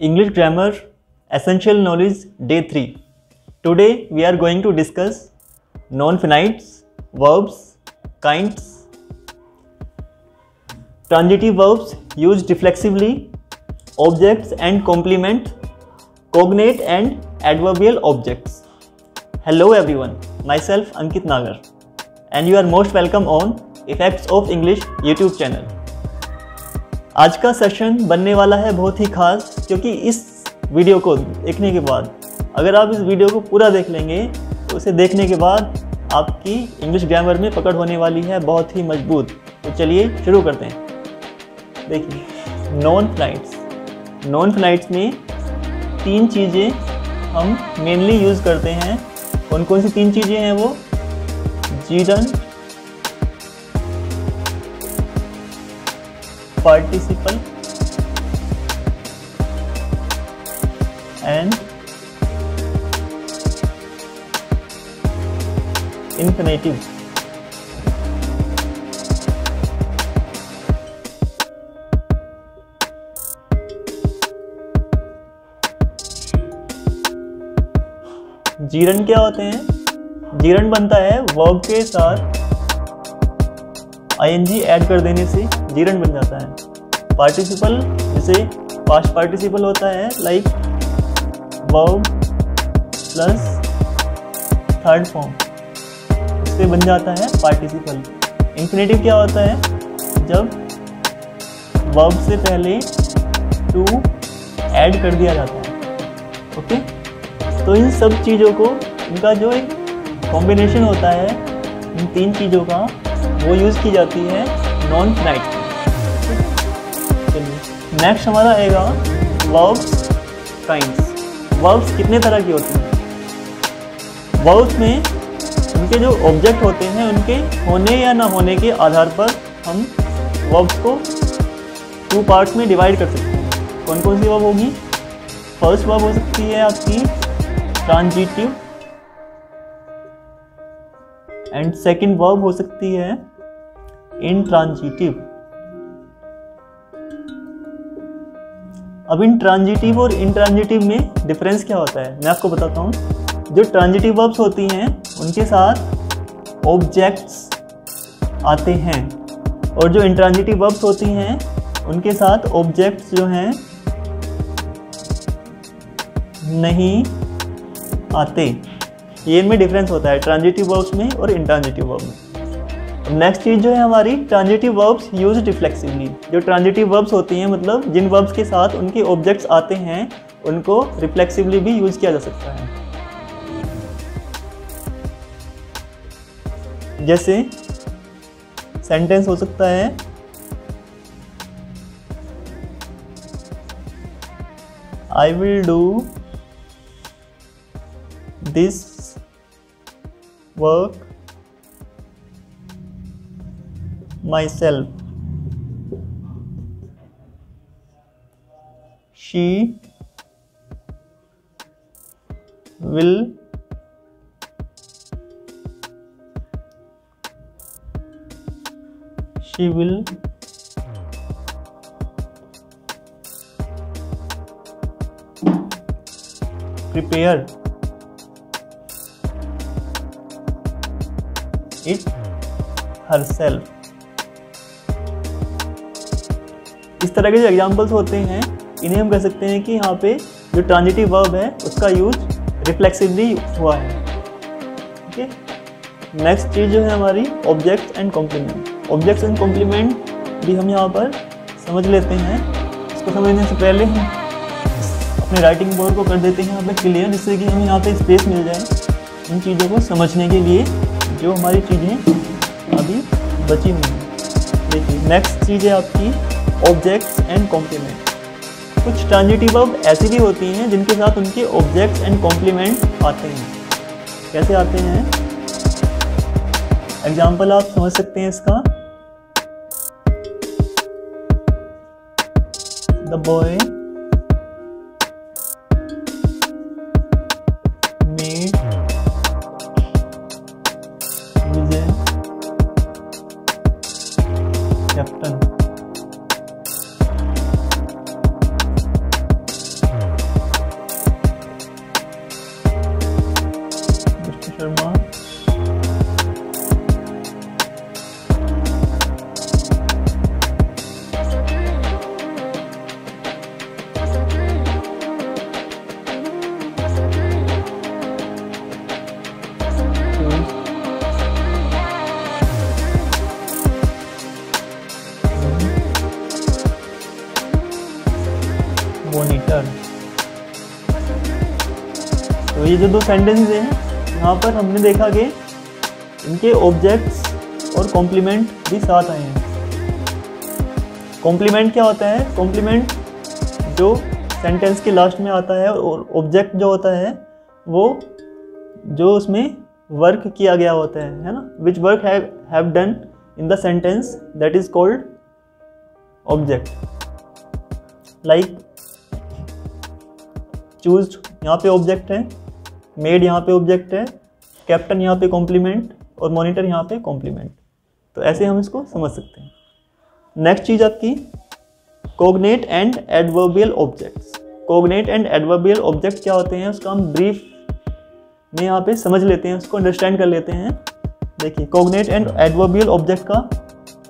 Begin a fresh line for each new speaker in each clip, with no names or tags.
English Grammar Essential Knowledge Day 3. Today we are going to discuss non-finites, verbs, kinds, transitive verbs used reflexively, objects and complement, cognate and adverbial objects. Hello everyone, myself Ankit Nagar and you are most welcome on Effects of English YouTube channel. आज का session बनने वाला है बहुत ही खास, क्योंकि इस video को देखने के बाद अगर आप इस वीडियो को पूरा देख लेंगे तो उसे देखने के बाद आपकी इंग्लिश ग्रामर में पकड़ होने वाली है बहुत ही मजबूत। तो चलिए शुरू करते हैं। देखिए, नॉन फ्लाइट्स में तीन चीज़ें हम मेनली यूज़ करते हैं। कौन कौन सी तीन चीज़ें हैं वो? Gerund, participle and infinitive. Gerund क्या होते हैं? जीरंड बनता है वर्ब के साथ ing ऐड कर देने से जीरंड बन जाता है। पार्टिसिपल जैसे पास्ट पार्टिसिपल होता है, like verb plus third form, इससे बन जाता है पार्टिसिपल। इंफिनिटिव क्या होता है? जब वर्ब से पहले टू ऐड कर दिया जाता है। ओके, तो इन सब चीज़ों को, इनका जो एक कॉम्बिनेशन होता है इन तीन चीज़ों का, वो यूज़ की जाती है नॉन फ्लाइट्स में। चलिए नेक्स्ट हमारा आएगा वर्ब्स, काइंड्स। वर्ब्स कितने तरह की होती हैं? वर्ब्स में उनके जो ऑब्जेक्ट होते हैं उनके होने या ना होने के आधार पर हम वर्ब्स को टू पार्ट्स में डिवाइड कर सकते हैं। कौन कौन सी वर्ब होगी? फर्स्ट वर्ब हो सकती है आपकी ट्रांजिटिव एंड सेकेंड वर्ब हो सकती है इंट्रांजिटिव। अब इन ट्रांजिटिव और इंट्रांजिटिव में डिफरेंस क्या होता है मैं आपको बताता हूँ। जो ट्रांजिटिव वर्ब्स होती हैं उनके साथ ऑब्जेक्ट्स आते हैं, और जो इंट्रांजिटिव वर्ब्स होती हैं उनके साथ ऑब्जेक्ट्स जो हैं नहीं आते। ये इनमें डिफरेंस होता है ट्रांजिटिव वर्ब्स में और इंट्रांजिटिव वर्ब में। नेक्स्ट चीज़ जो है हमारी ट्रांजिटिव वर्ब्स यूज्ड रिफ्लेक्सिवली। जो ट्रांजिटिव वर्ब्स होती हैं, मतलब जिन वर्ब्स के साथ उनके ऑब्जेक्ट्स आते हैं, उनको रिफ्लेक्सिवली भी यूज किया जा सकता है। जैसे सेंटेंस हो सकता है I will do this work myself. She will prepare it herself. इस तरह के जो एग्जाम्पल्स होते हैं इन्हें हम कह सकते हैं कि यहाँ पे जो ट्रांजिटिव वर्ब है उसका यूज रिफ्लेक्सिवली हुआ है। ठीक है, नेक्स्ट चीज़ जो है हमारी objects and complement. Objects and complement भी हम यहाँ पर समझ लेते हैं। इसको समझने से पहले हम अपने राइटिंग बोर्ड को कर देते हैं यहाँ पे क्लियर, जिससे कि हमें यहाँ पे स्पेस मिल जाए इन चीज़ों को समझने के लिए जो हमारी चीज़ें अभी बची हुई हैं। देखिए, नेक्स्ट चीज़ है आपकी ऑब्जेक्ट्स एंड कॉम्प्लीमेंट। कुछ ट्रांजिटिव वर्ब ऐसी भी होती हैं जिनके साथ उनके ऑब्जेक्ट्स एंड कॉम्प्लीमेंट आते हैं। कैसे आते हैं? एग्जाम्पल आप समझ सकते हैं इसका। The boy made Vijay captain. Sharma monitor. तो ये जो दो सेंटेंस हैं यहाँ पर हमने देखा कि इनके ऑब्जेक्ट्स और कॉम्प्लीमेंट भी साथ आए हैं। कॉम्प्लीमेंट क्या होता है? कॉम्प्लीमेंट जो सेंटेंस के लास्ट में आता है, और ऑब्जेक्ट जो होता है वो जो उसमें वर्क किया गया होता है ना, which work have done in the sentence, that is called object. Like choose यहाँ पे ऑब्जेक्ट है, मेड यहाँ पे ऑब्जेक्ट है, कैप्टन यहाँ पे कॉम्प्लीमेंट और मॉनिटर यहाँ पे कॉम्प्लीमेंट। तो ऐसे हम इसको समझ सकते हैं। नेक्स्ट चीज आपकी cognate and adverbial objects. Cognate and adverbial object क्या होते हैं उसका हम ब्रीफ में यहाँ पे समझ लेते हैं, उसको अंडरस्टैंड कर लेते हैं। देखिए कोग्नेट एंड एडवर्बियल ऑब्जेक्ट का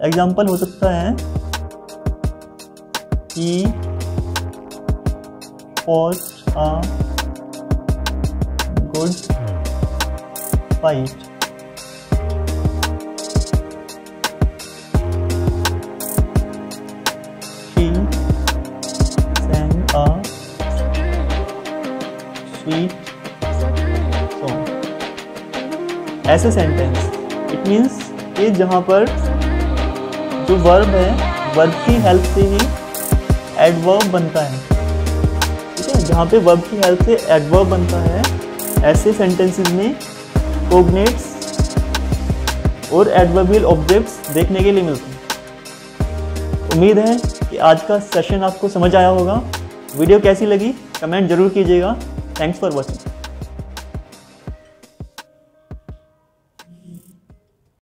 एग्जांपल हो सकता है he fought a good fight। She sang a sweet song। ऐसे सेंटेंस इट मीन्स कि जहाँ पर जो वर्ब है, वर्ब की हेल्प से ही एडवर्ब बनता है। जहाँ पे वर्ब की हेल्प से एडवर्ब बनता है, ऐसे सेंटेंसेस में कोग्नेट्स और एडवर्बियल ऑब्जेक्ट्स देखने के लिए मिलते हैं। उम्मीद है कि आज का सेशन आपको समझ आया होगा। वीडियो कैसी लगी कमेंट जरूर कीजिएगा। Thanks for watching.